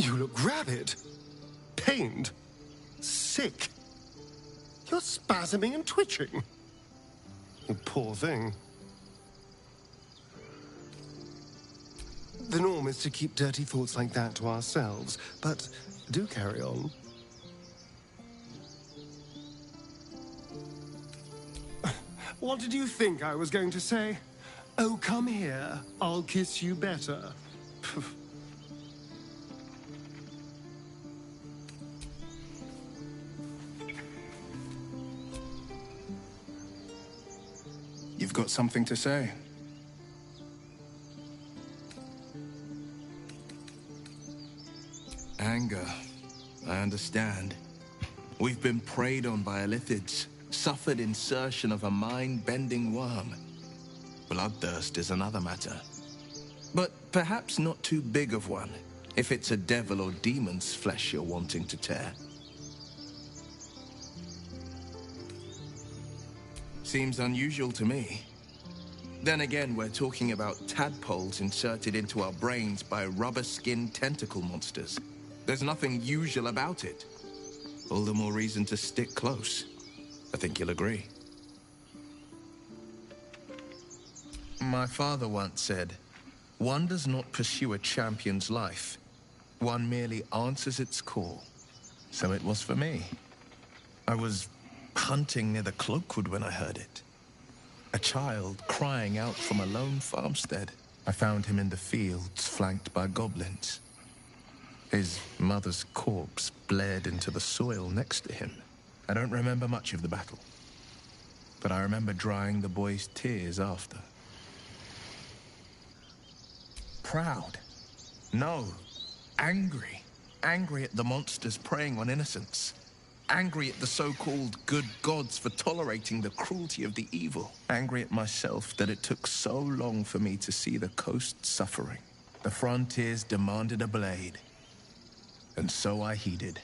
You look rabid, pained, sick. You're spasming and twitching. You poor thing. The norm is to keep dirty thoughts like that to ourselves, but do carry on. What did you think I was going to say? Oh, come here. I'll kiss you better. You've got something to say? Anger. I understand. We've been preyed on by illithids, suffered insertion of a mind-bending worm. Bloodthirst is another matter. But perhaps not too big of one, if it's a devil or demon's flesh you're wanting to tear. Seems unusual to me. Then again, we're talking about tadpoles inserted into our brains by rubber-skinned tentacle monsters. There's nothing usual about it. All the more reason to stick close. I think you'll agree. My father once said, "One does not pursue a champion's life. One merely answers its call." So it was for me. I was hunting near the Cloakwood when I heard it. A child crying out from a lone farmstead. I found him in the fields, flanked by goblins. His mother's corpse bled into the soil next to him. I don't remember much of the battle, but I remember drying the boy's tears after. Proud? No. Angry. Angry at the monsters preying on innocents. Angry at the so-called good gods for tolerating the cruelty of the evil. Angry at myself that it took so long for me to see the coast suffering. The frontiers demanded a blade, and so I heeded.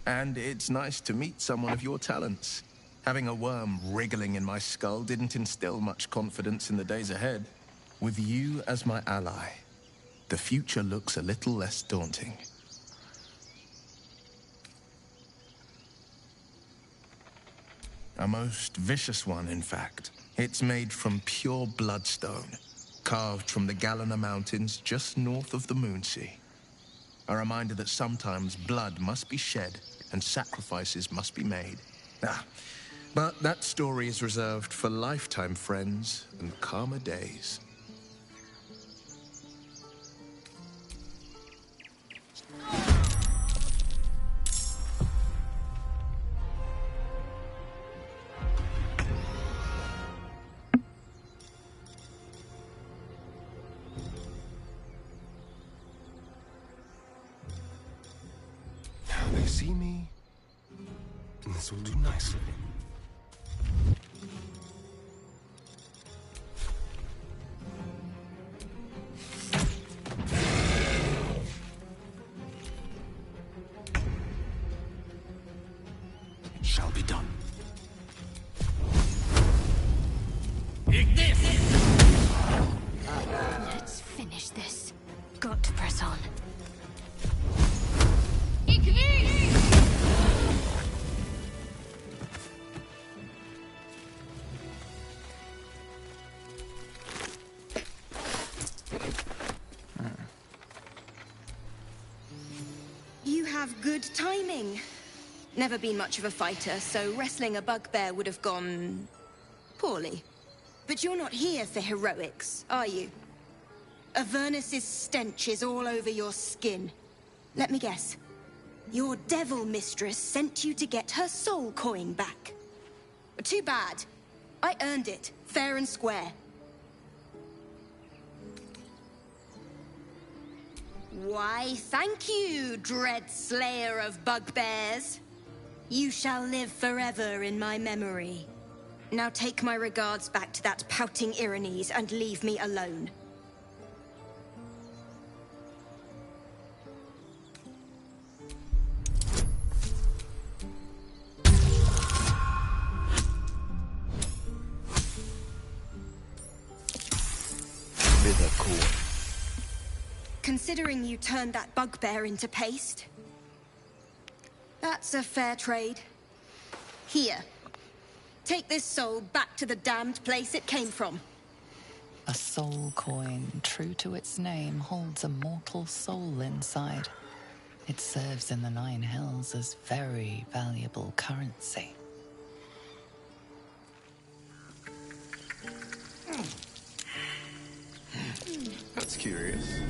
And it's nice to meet someone of your talents. Having a worm wriggling in my skull didn't instill much confidence in the days ahead. With you as my ally, the future looks a little less daunting. A most vicious one, in fact. It's made from pure bloodstone, carved from the Galena Mountains just north of the Moonsea. A reminder that sometimes blood must be shed and sacrifices must be made. But that story is reserved for lifetime friends and calmer days. Now they see me, and this will do nicely. Shall be done. Let's finish this. Got to press on. You have good timing. Never been much of a fighter, so wrestling a bugbear would have gone poorly. But you're not here for heroics, are you? Avernus's stench is all over your skin. Let me guess. Your devil mistress sent you to get her soul coin back. Too bad. I earned it, fair and square. Why, thank you, dread slayer of bugbears. You shall live forever in my memory. Now take my regards back to that pouting Irenes and leave me alone. Bither corn. Considering you turned that bugbear into paste, that's a fair trade. Here. Take this soul back to the damned place it came from. A soul coin, true to its name, holds a mortal soul inside. It serves in the Nine Hells as very valuable currency. That's curious.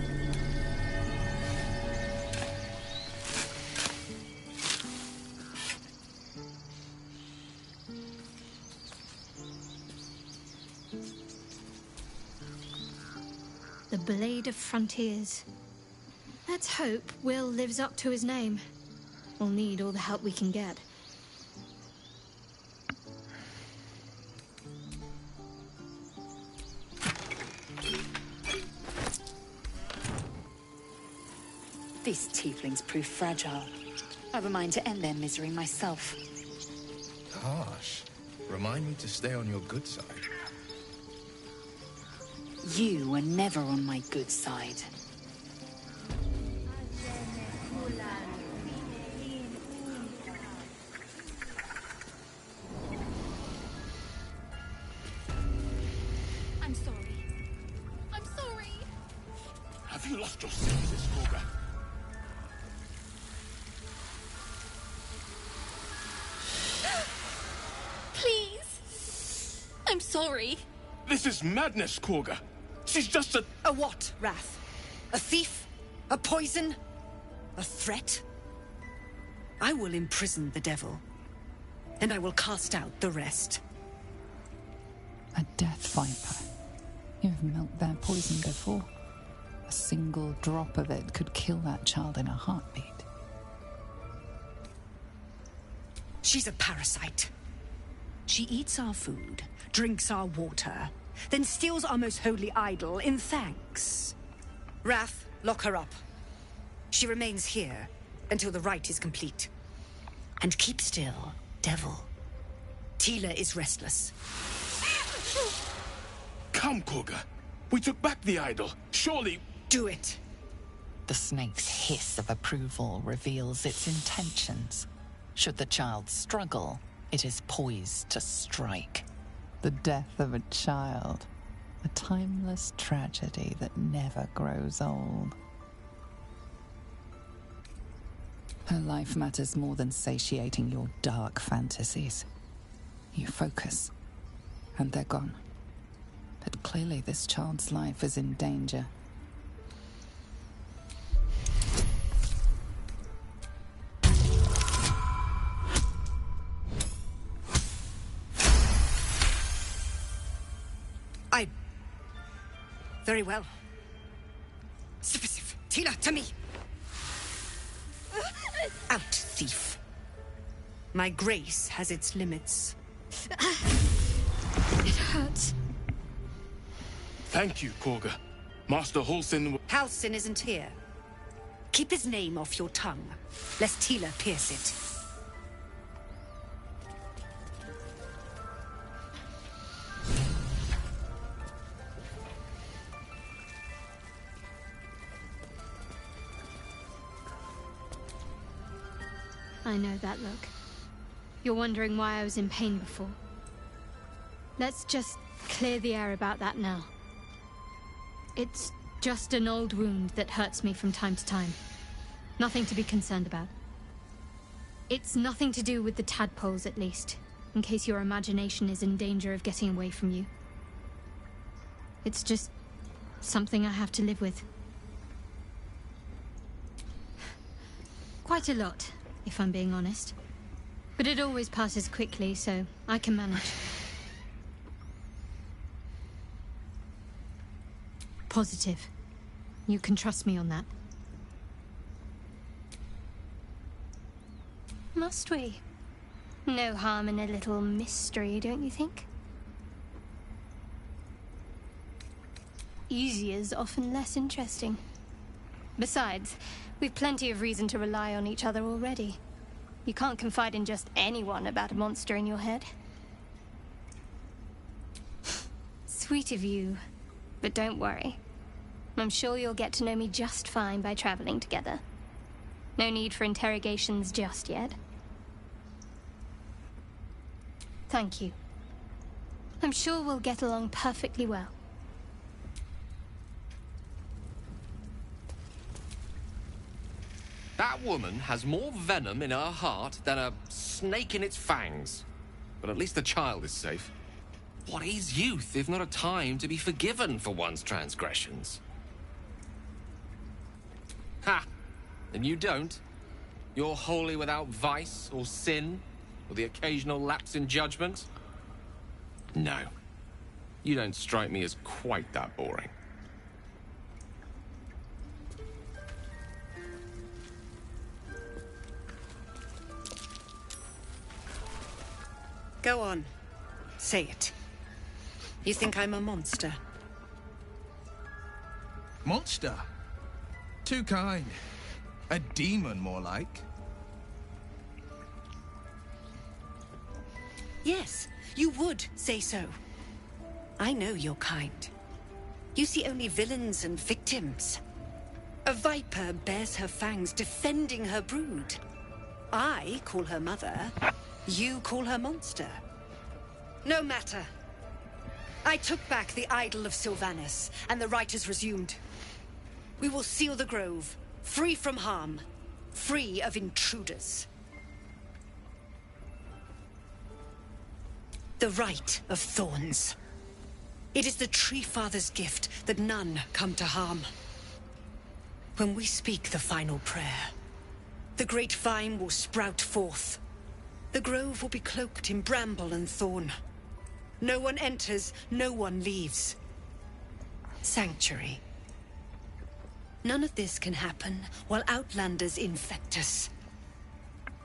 The Blade of Frontiers. Let's hope Will lives up to his name. We'll need all the help we can get. These tieflings prove fragile. I've a mind to end their misery myself. Harsh. Remind me to stay on your good side. You were never on my good side. I'm sorry. I'm sorry. Have you lost your senses, Koga? Please. I'm sorry. This is madness, Koga. She's just a... A what, Wrath? A thief? A poison? A threat? I will imprison the devil, and I will cast out the rest. A death viper. You've milked their poison before. A single drop of it could kill that child in a heartbeat. She's a parasite. She eats our food, drinks our water, then steals our most holy idol in thanks. Wrath, lock her up. She remains here until the rite is complete. And keep still, devil. Tila is restless. Come, Koga. We took back the idol. Surely... Do it. The snake's hiss of approval reveals its intentions. Should the child struggle, it is poised to strike. The death of a child. A timeless tragedy that never grows old. Her life matters more than satiating your dark fantasies. You focus, and they're gone. But clearly this child's life is in danger. Very well. Sif, Tila, to me! Out, thief. My grace has its limits. It hurts. Thank you, Koga. Master Halsin... Halsin isn't here. Keep his name off your tongue, lest Tila pierce it. I know that look. You're wondering why I was in pain before. Let's just clear the air about that now. It's just an old wound that hurts me from time to time. Nothing to be concerned about. It's nothing to do with the tadpoles, at least, in case your imagination is in danger of getting away from you. It's just something I have to live with. Quite a lot, if I'm being honest. But it always passes quickly, so I can manage. Positive. You can trust me on that. Must we? No harm in a little mystery, don't you think? Easier's often less interesting. Besides, we've plenty of reason to rely on each other already. You can't confide in just anyone about a monster in your head. Sweet of you, but don't worry. I'm sure you'll get to know me just fine by traveling together. No need for interrogations just yet. Thank you. I'm sure we'll get along perfectly well. That woman has more venom in her heart than a snake in its fangs. But at least the child is safe. What is youth if not a time to be forgiven for one's transgressions? Ha! And you don't? You're wholly without vice or sin, or the occasional lapse in judgment? No. You don't strike me as quite that boring. Go on. Say it. You think I'm a monster? Monster? Too kind. A demon, more like. Yes, you would say so. I know your kind. You see only villains and victims. A viper bears her fangs defending her brood. I call her mother. You call her monster. No matter. I took back the idol of Sylvanus, and the rite is resumed. We will seal the grove, free from harm, free of intruders. The rite of thorns. It is the Tree Father's gift that none come to harm. When we speak the final prayer, the great vine will sprout forth. The grove will be cloaked in bramble and thorn. No one enters, no one leaves. Sanctuary. None of this can happen while Outlanders infect us.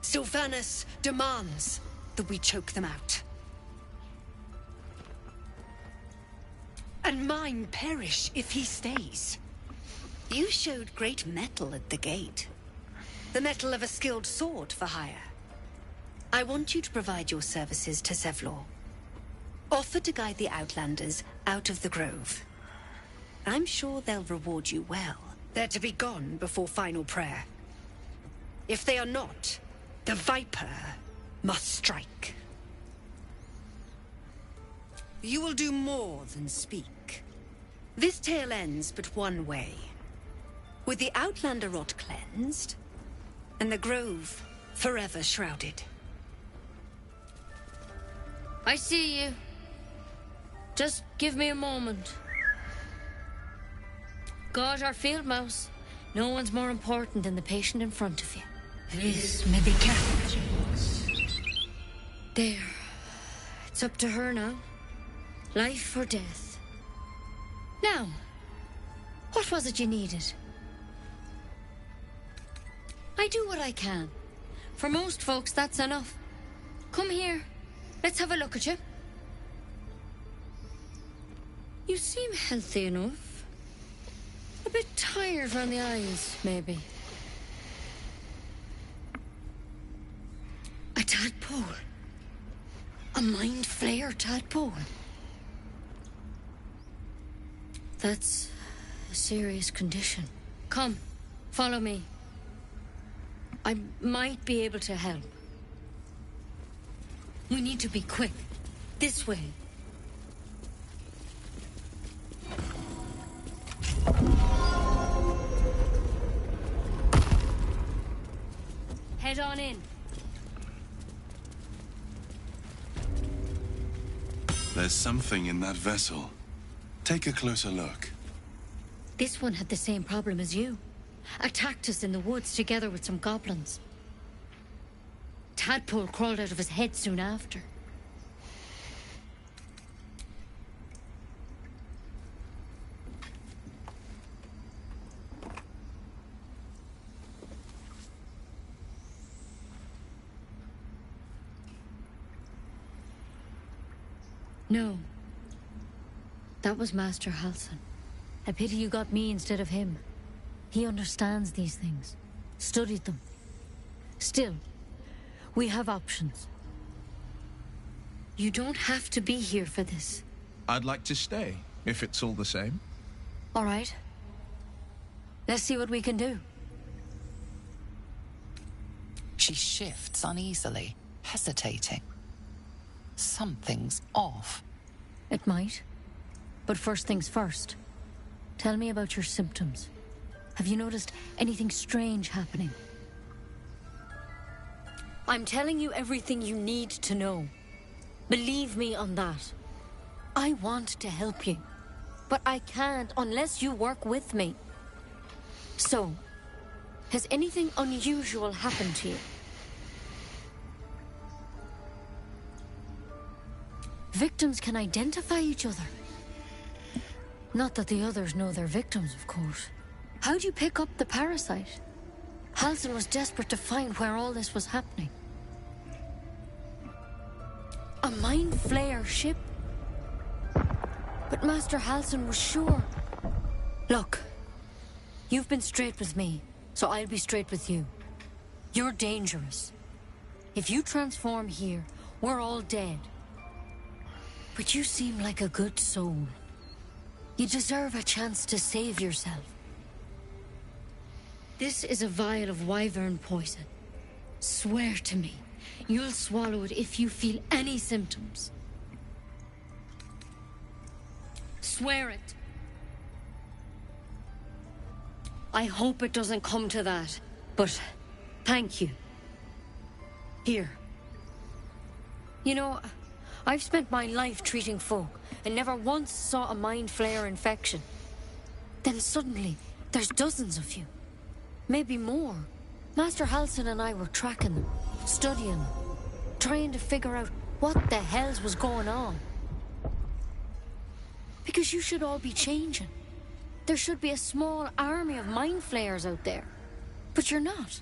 Sylvanus demands that we choke them out. And mine perish if he stays. You showed great mettle at the gate. The mettle of a skilled sword for hire. I want you to provide your services to Zevlor. Offer to guide the Outlanders out of the grove. I'm sure they'll reward you well. They're to be gone before final prayer. If they are not, the Viper must strike. You will do more than speak. This tale ends but one way. With the Outlander rot cleansed, and the grove forever shrouded. I see you. Just give me a moment. God, our field mouse. No one's more important than the patient in front of you. This may be careful. There. It's up to her now. Life or death. Now, what was it you needed? I do what I can. For most folks, that's enough. Come here. Let's have a look at you. You seem healthy enough. A bit tired around the eyes, maybe. A tadpole. A mind flayer tadpole. That's a serious condition. Come, follow me. I might be able to help. We need to be quick. This way. Head on in. There's something in that vessel. Take a closer look. This one had the same problem as you. Attacked us in the woods together with some goblins. Tadpole crawled out of his head soon after. No. That was Master Halson. A pity you got me instead of him. He understands these things. Studied them. Still, we have options. You don't have to be here for this. I'd like to stay, if it's all the same. All right. Let's see what we can do. She shifts uneasily, hesitating. Something's off. It might. But first things first. Tell me about your symptoms. Have you noticed anything strange happening? I'm telling you everything you need to know. Believe me on that. I want to help you, but I can't unless you work with me. So, has anything unusual happened to you? Victims can identify each other. Not that the others know they're victims, of course. How'd you pick up the parasite? Halsin was desperate to find where all this was happening. A Mind Flayer ship? But Master Halsin was sure. Look, you've been straight with me, so I'll be straight with you. You're dangerous. If you transform here, we're all dead. But you seem like a good soul. You deserve a chance to save yourself. This is a vial of wyvern poison. Swear to me, you'll swallow it if you feel any symptoms. Swear it. I hope it doesn't come to that, but thank you. Here. You know, I've spent my life treating folk and never once saw a Mind Flayer infection. Then suddenly, there's dozens of you. Maybe more. Master Halsin and I were tracking them, studying them, trying to figure out what the hells was going on. Because you should all be changing. There should be a small army of Mind Flayers out there. But you're not.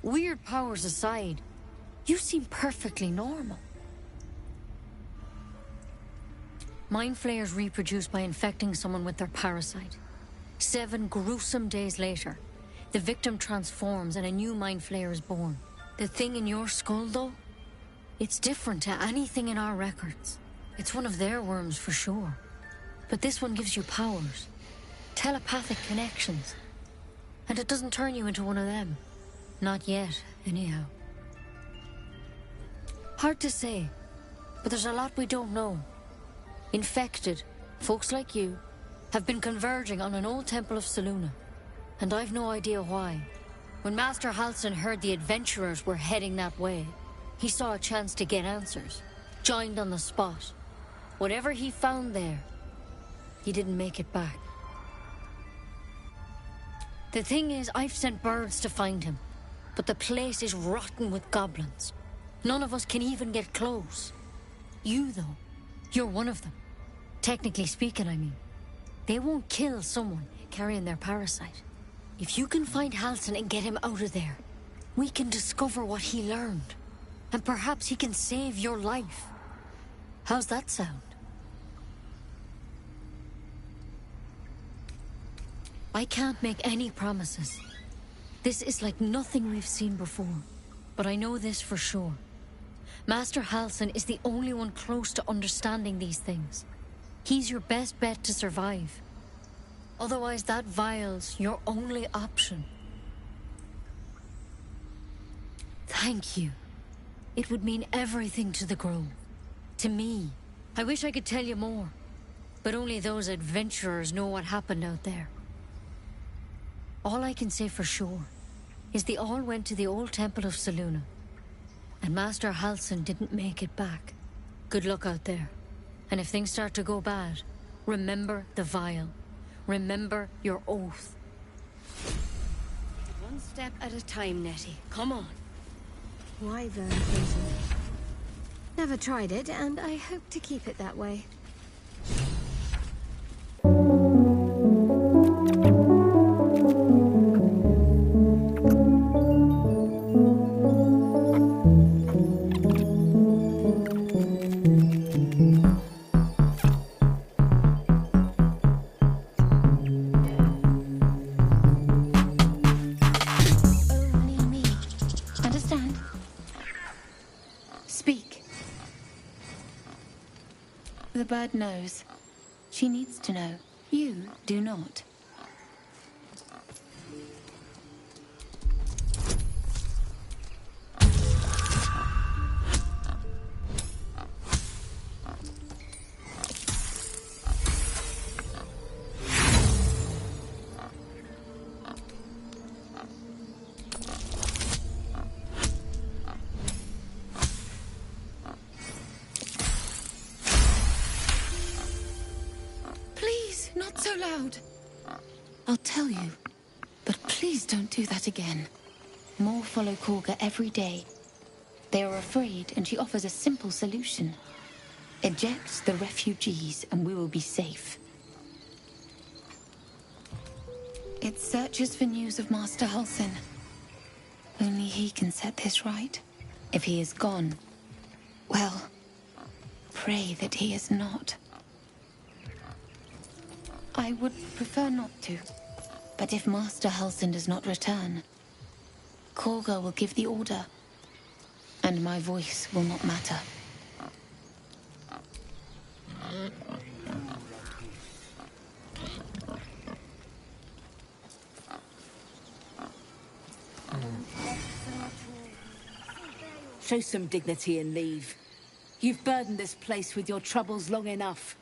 Weird powers aside, you seem perfectly normal. Mind Flayers reproduce by infecting someone with their parasite. 7 gruesome days later, the victim transforms and a new Mind Flayer is born. The thing in your skull, though, it's different to anything in our records. It's one of their worms for sure. But this one gives you powers. Telepathic connections. And it doesn't turn you into one of them. Not yet, anyhow. Hard to say, but there's a lot we don't know. Infected, folks like you, have been converging on an old temple of Selûne. And I've no idea why. When Master Halsin heard the adventurers were heading that way, he saw a chance to get answers. Joined on the spot. Whatever he found there, he didn't make it back. The thing is, I've sent birds to find him, but the place is rotten with goblins. None of us can even get close. You, though, you're one of them. Technically speaking, I mean. They won't kill someone carrying their parasite. If you can find Halsin and get him out of there, we can discover what he learned. And perhaps he can save your life. How's that sound? I can't make any promises. This is like nothing we've seen before. But I know this for sure. Master Halsin is the only one close to understanding these things. He's your best bet to survive. Otherwise, that vial's your only option. Thank you. It would mean everything to the Grove. To me. I wish I could tell you more. But only those adventurers know what happened out there. All I can say for sure is they all went to the old temple of Selûne. And Master Halsin didn't make it back. Good luck out there. And if things start to go bad, remember the vial. Remember your oath. One step at a time, Nettie. Come on. Wyvern poison. Never tried it, and I hope to keep it that way. The bird knows. She needs to know. You do not. loud. I'll tell you, but please don't do that again. More follow Korga every day. They are afraid, and she offers a simple solution. Eject the refugees, and we will be safe. It searches for news of Master Halsin. Only he can set this right. If he is gone, well, pray that he is not. I would prefer not to, but if Master Halsin does not return, Korga will give the order, and my voice will not matter. Show some dignity and leave. You've burdened this place with your troubles long enough.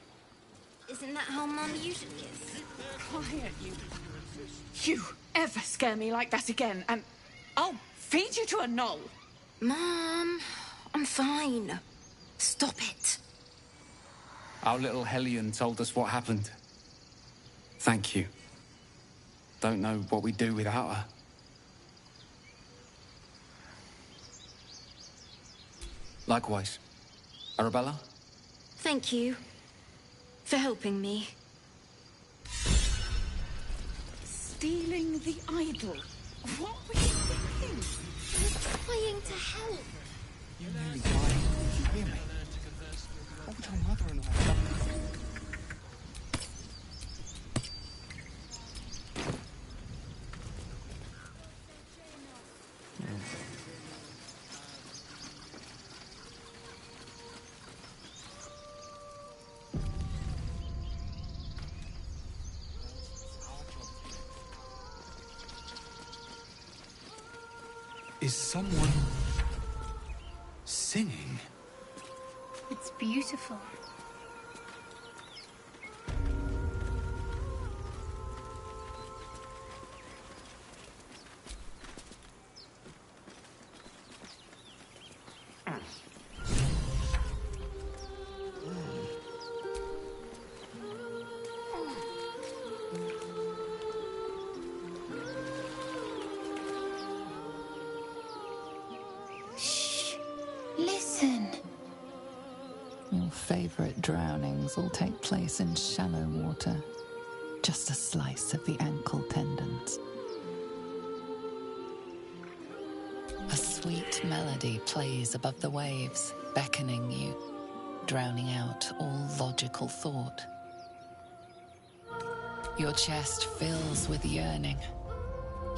Isn't that how Mum usually is? Quiet, you. You ever scare me like that again, and I'll feed you to a knoll. Mom, I'm fine. Stop it. Our little Hellion told us what happened. Thank you. Don't know what we'd do without her. Likewise. Arabella? Thank you for helping me. Stealing the idol. What were you thinking? I was trying to help. You nearly died. Did you hear me? What would your mother-in-law have done? Is someone singing? It's beautiful. Listen. Your favorite drownings all take place in shallow water. Just a slice of the ankle tendons. A sweet melody plays above the waves, beckoning you, drowning out all logical thought. Your chest fills with yearning.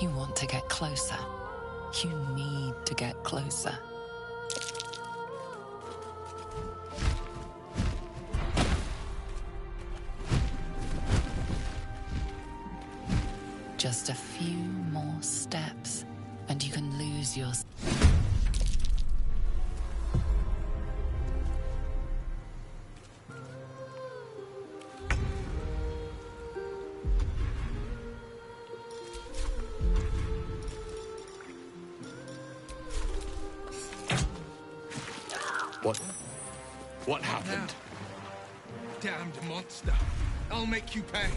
You want to get closer. You need to get closer. Just a few more steps, and you can lose your... What happened? Damned monster. I'll make you pay.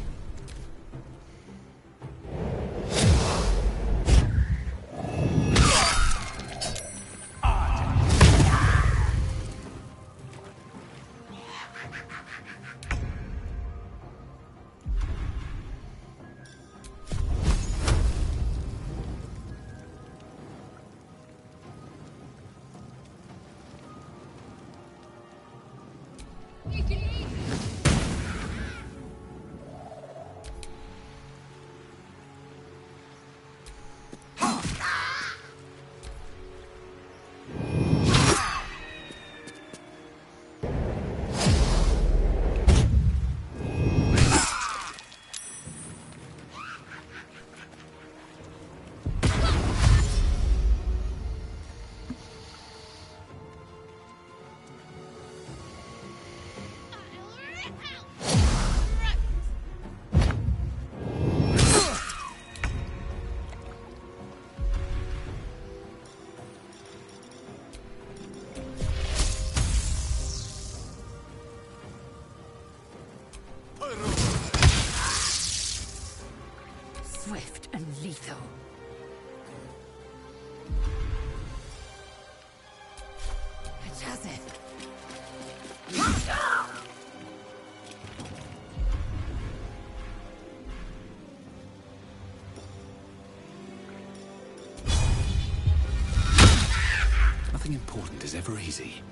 nothing important is ever easy.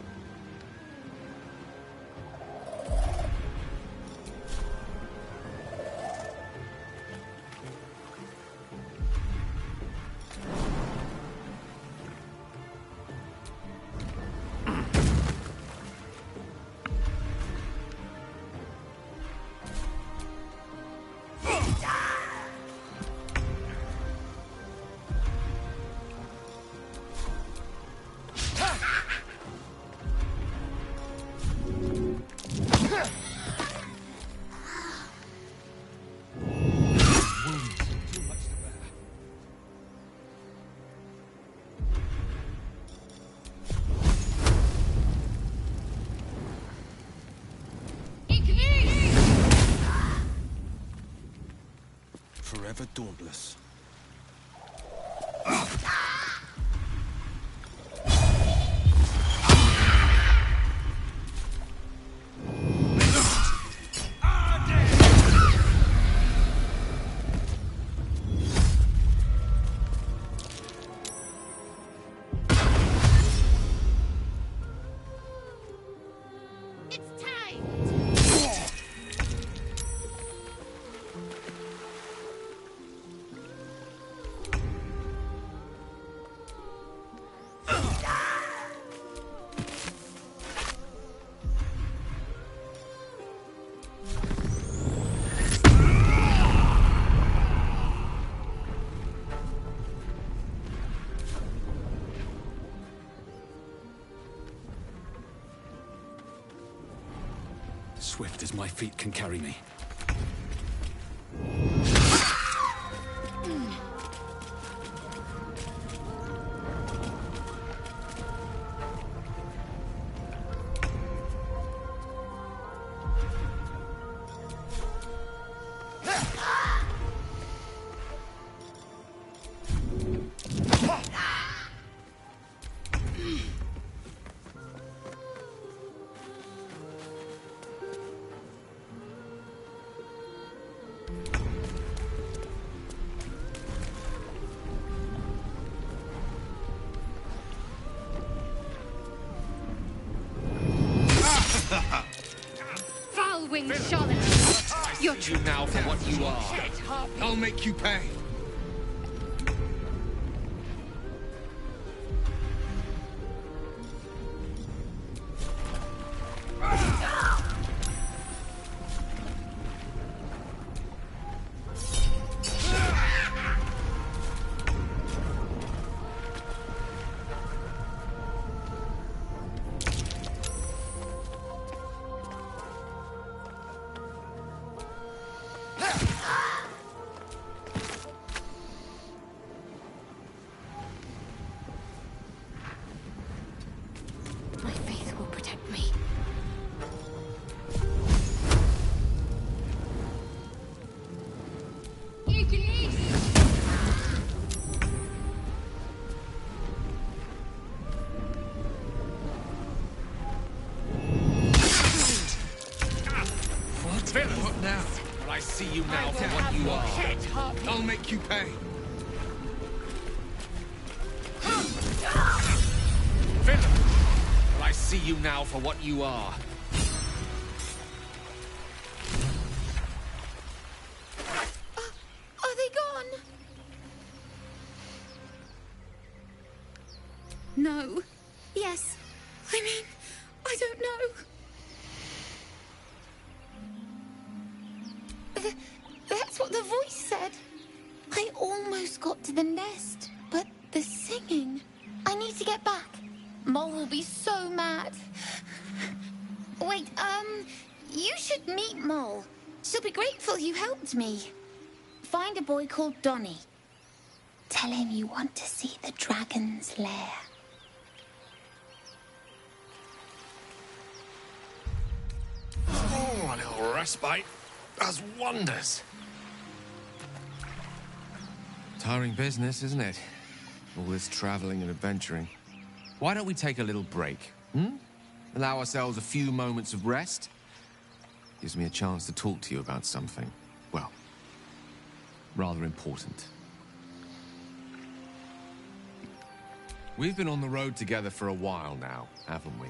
Forever dauntless. Swift as my feet can carry me. Foul-winged Charlotte! You're you now for what you are. I'll make you pay. My faith will protect me. What now? Will I see you now for what you are? I'll make you pay. Will I see you now for what you are? Are they gone? No. Yes. I mean, I don't know. That's what the voice said. I almost got to the nest, but the singing... I need to get back. Mole will be so mad. Wait, you should meet Mole. She'll be grateful you helped me. Find a boy called Donny. Tell him you want to see the dragon's lair. Oh, a little respite does wonders. Tiring business, isn't it? All this traveling and adventuring. Why don't we take a little break, Allow ourselves a few moments of rest? Gives me a chance to talk to you about something, well, rather important. We've been on the road together for a while now, haven't we?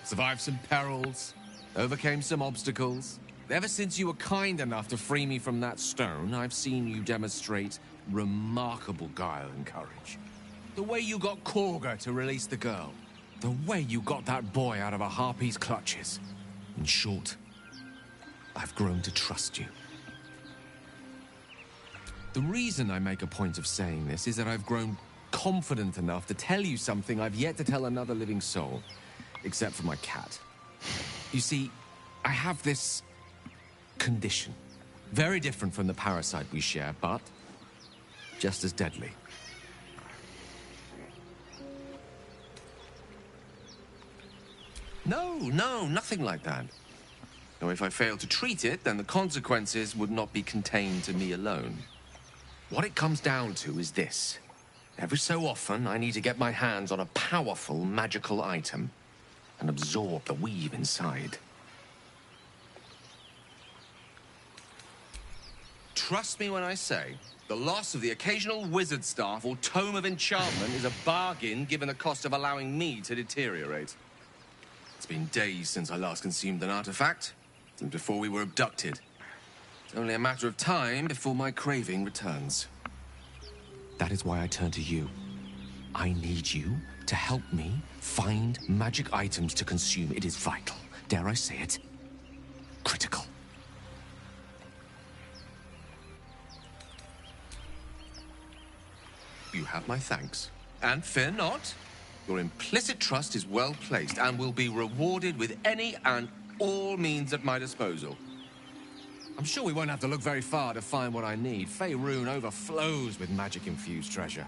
Survived some perils, overcame some obstacles. Ever since you were kind enough to free me from that stone, I've seen you demonstrate remarkable guile and courage. The way you got Korga to release the girl. The way you got that boy out of a harpy's clutches. In short, I've grown to trust you. The reason I make a point of saying this is that I've grown confident enough to tell you something I've yet to tell another living soul, except for my cat. You see, I have this condition. Very different from the parasite we share, but just as deadly. No, nothing like that. Now, if I fail to treat it, then the consequences would not be contained to me alone. What it comes down to is this. Every so often, I need to get my hands on a powerful magical item and absorb the weave inside. Trust me when I say, the loss of the occasional wizard staff or tome of enchantment is a bargain given the cost of allowing me to deteriorate. It's been days since I last consumed an artifact, since before we were abducted. It's only a matter of time before my craving returns. That is why I turn to you. I need you to help me find magic items to consume. It is vital. Dare I say it? Critical. You have my thanks. And fear not. Your implicit trust is well placed and will be rewarded with any and all means at my disposal. I'm sure we won't have to look very far to find what I need. Faerun overflows with magic-infused treasure.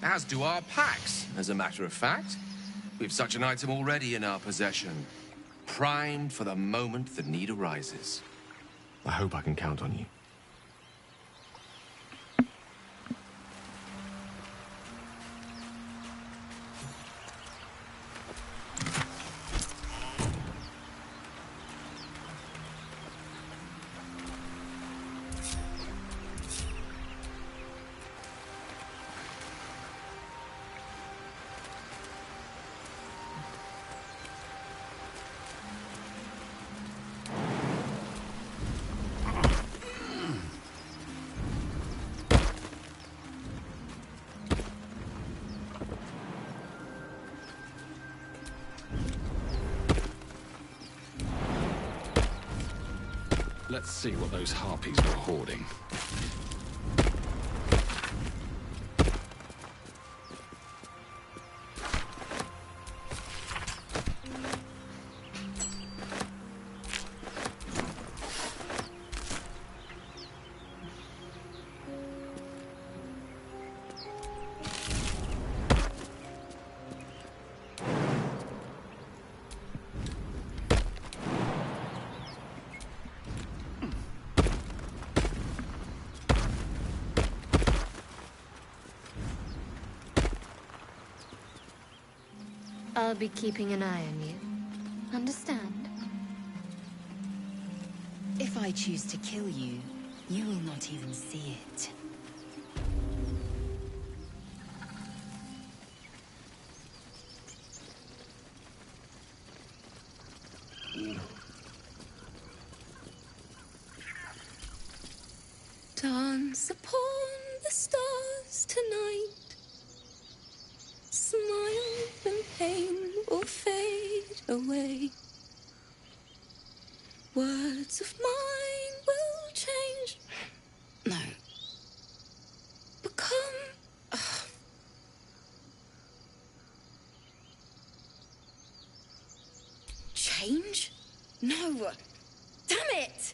As do our packs, as a matter of fact. We've such an item already in our possession. Primed for the moment the need arises. I hope I can count on you. Let's see what those harpies were hoarding. I'll be keeping an eye on you. Understand? If I choose to kill you, you will not even see it. Dance upon the stars tonight. Smile and pain will fade away. Words of mine will change. No. Become... Change? No. Damn it!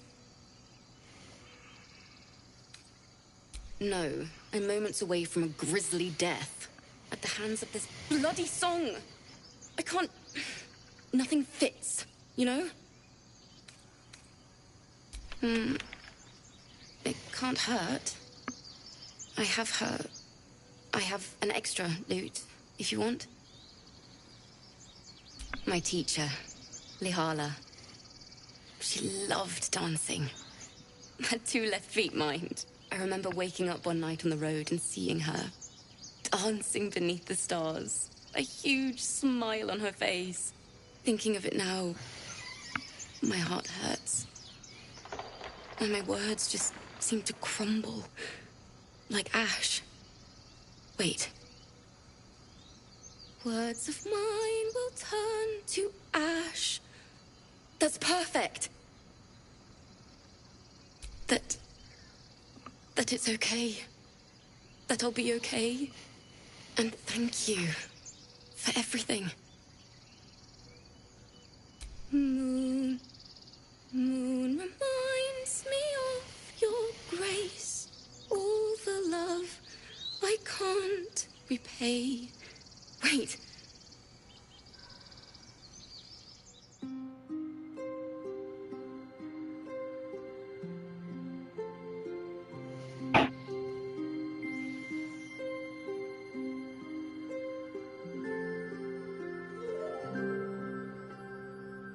No, I'm moments away from a grisly death. At the hands of this bloody song. I can't... Nothing fits, you know? It can't hurt. I have an extra loot, if you want. My teacher, Lihala. She loved dancing. Had 2 left feet, mind. I remember waking up one night on the road and seeing her. dancing beneath the stars, a huge smile on her face. Thinking of it now, my heart hurts. And my words just seem to crumble, like ash. Wait. Words of mine will turn to ash. That's perfect. That it's okay. That I'll be okay. And thank you for everything. Moon, moon reminds me of your grace. All the love I can't repay. Wait.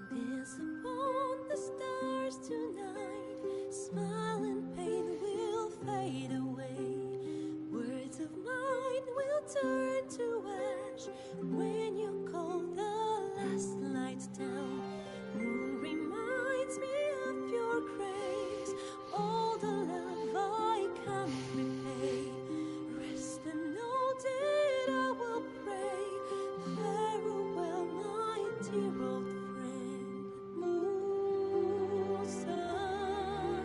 Dance upon the stars tonight. Smile and pain will fade away. Words of mine will turn to ash when you call the last light down. Moon reminds me of your grace. All the love I can't repay. Rest and know that I will pray. Farewell, my dear old friend. Moon, sun,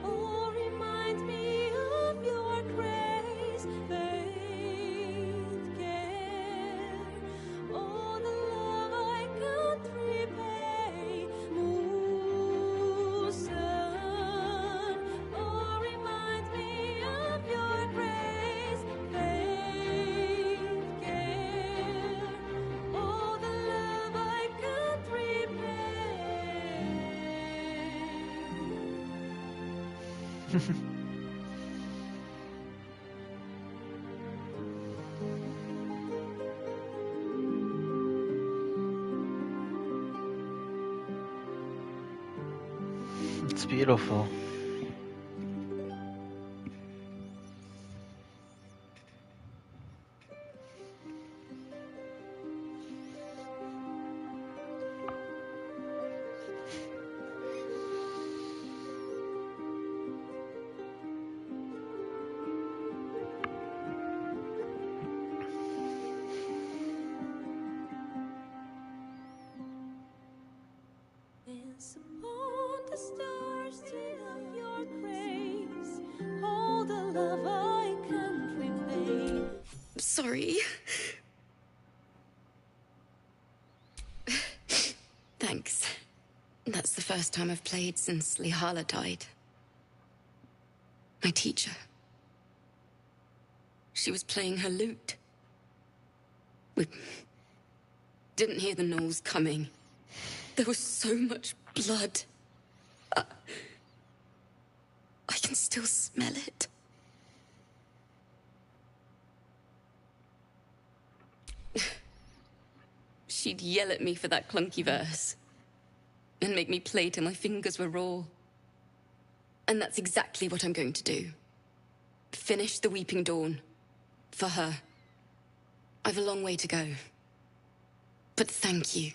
oh, remind me of your grace. Faith, care, all the love I can't repay. Moon, sun, oh, remind me of your grace. Faith, care, all the love I can't repay. It's beautiful. Dance upon the stars to love your grace. All the love I can't repay. Sorry. Thanks. That's the first time I've played since Lihala died. My teacher. She was playing her lute. We didn't hear the gnolls coming. There was so much blood. I can still smell it. She'd yell at me for that clunky verse and make me play till my fingers were raw. And that's exactly what I'm going to do. Finish the Weeping Dawn. For her. I've a long way to go. But thank you.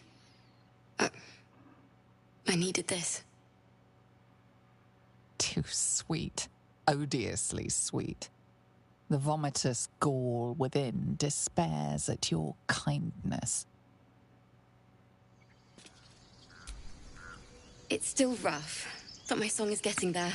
I needed this. Too sweet. Odiously sweet. The vomitous gall within despairs at your kindness. It's still rough, but my song is getting there.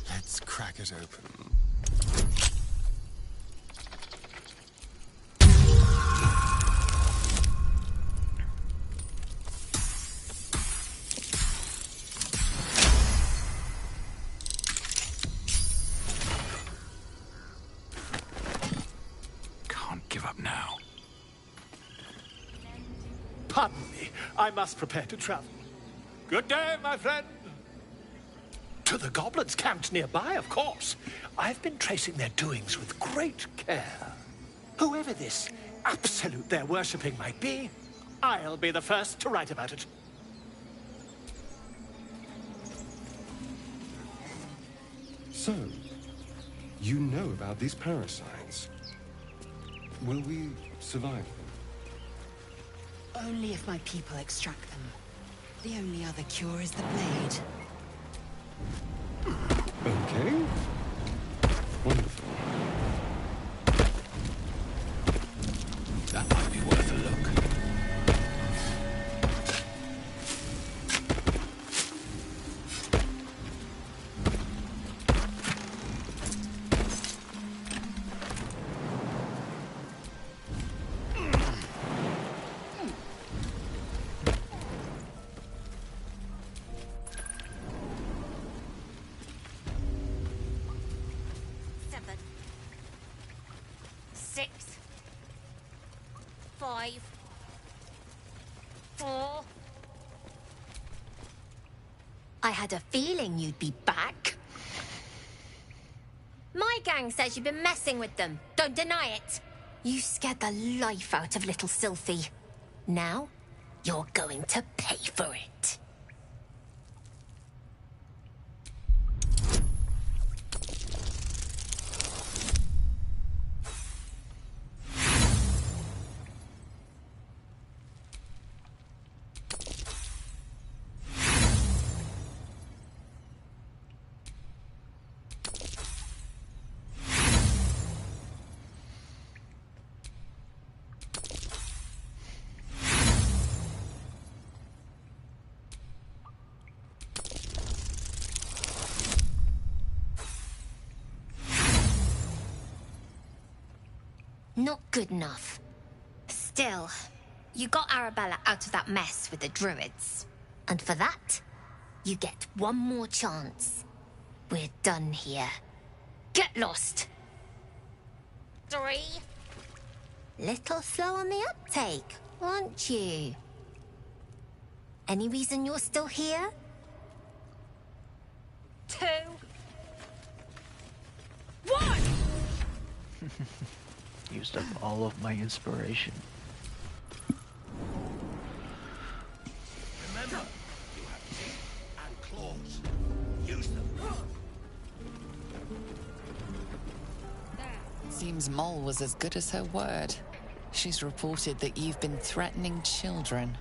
Let's crack it open. Can't give up now. Pardon me. I must prepare to travel. Good day, my friend. To the goblins camped nearby, of course. I've been tracing their doings with great care. Whoever this absolute they're worshipping might be, I'll be the first to write about it. So, you know about these parasites. Will we survive them? Only if my people extract them. The only other cure is the blade. Okay. Wonderful. That might be worth a look. I had a feeling you'd be back. My gang says you've been messing with them. Don't deny it. You scared the life out of little Sylphie. Now, you're going to pay for it. Not good enough. Still, you got Arabella out of that mess with the druids. And for that, you get one more chance. We're done here. Get lost! 3. Little slow on the uptake, aren't you? Any reason you're still here? 2. 1! Used up all of my inspiration. Remember, you have teeth and claws. Use them. Seems Mole was as good as her word. She's reported that you've been threatening children.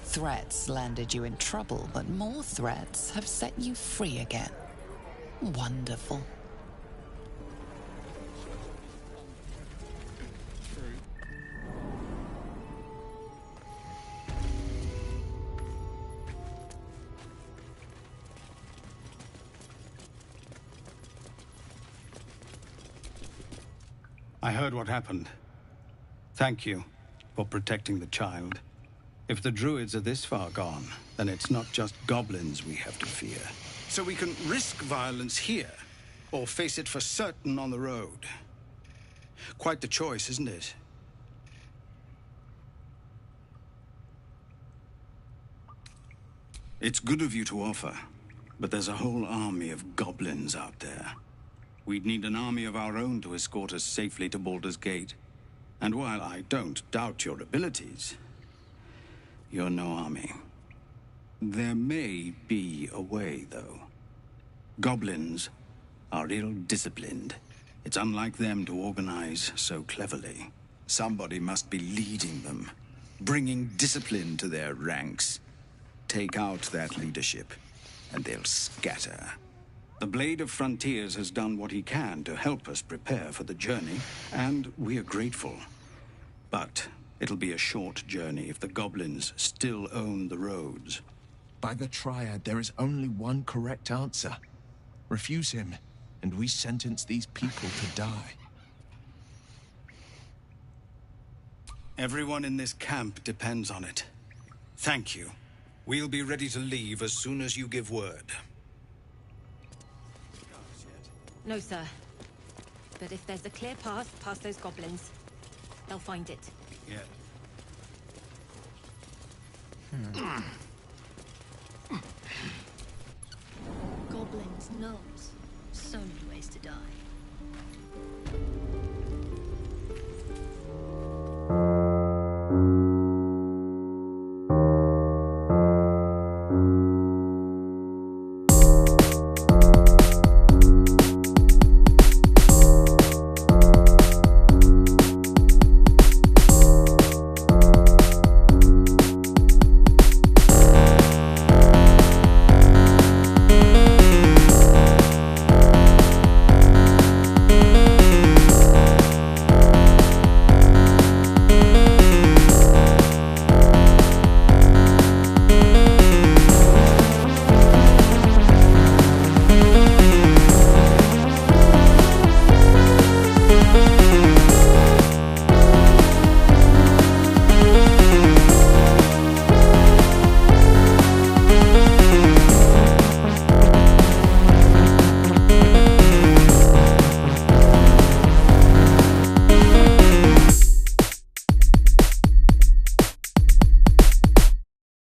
Threats landed you in trouble, but more threats have set you free again. Wonderful. I heard what happened. Thank you for protecting the child. If the druids are this far gone, then it's not just goblins we have to fear. So we can risk violence here, or face it for certain on the road. Quite the choice, isn't it? It's good of you to offer, but there's a whole army of goblins out there. We'd need an army of our own to escort us safely to Baldur's Gate. And while I don't doubt your abilities, you're no army. There may be a way, though. Goblins are ill-disciplined. It's unlike them to organize so cleverly. Somebody must be leading them, bringing discipline to their ranks. Take out that leadership, and they'll scatter. The Blade of Frontiers has done what he can to help us prepare for the journey, and we are grateful. But it'll be a short journey if the goblins still own the roads. By the Triad, there is only one correct answer. Refuse him, and we sentence these people to die. Everyone in this camp depends on it. Thank you. We'll be ready to leave as soon as you give word. No, sir. But if there's a clear path past those goblins, they'll find it. Yeah. Goblins, gnomes. So many ways to die.